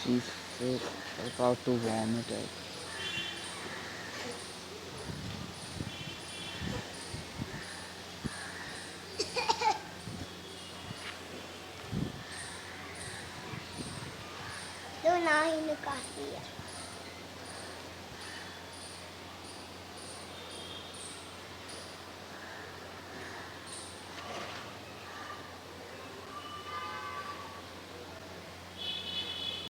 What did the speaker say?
She's about to vomit it. तो ना ही निकाली है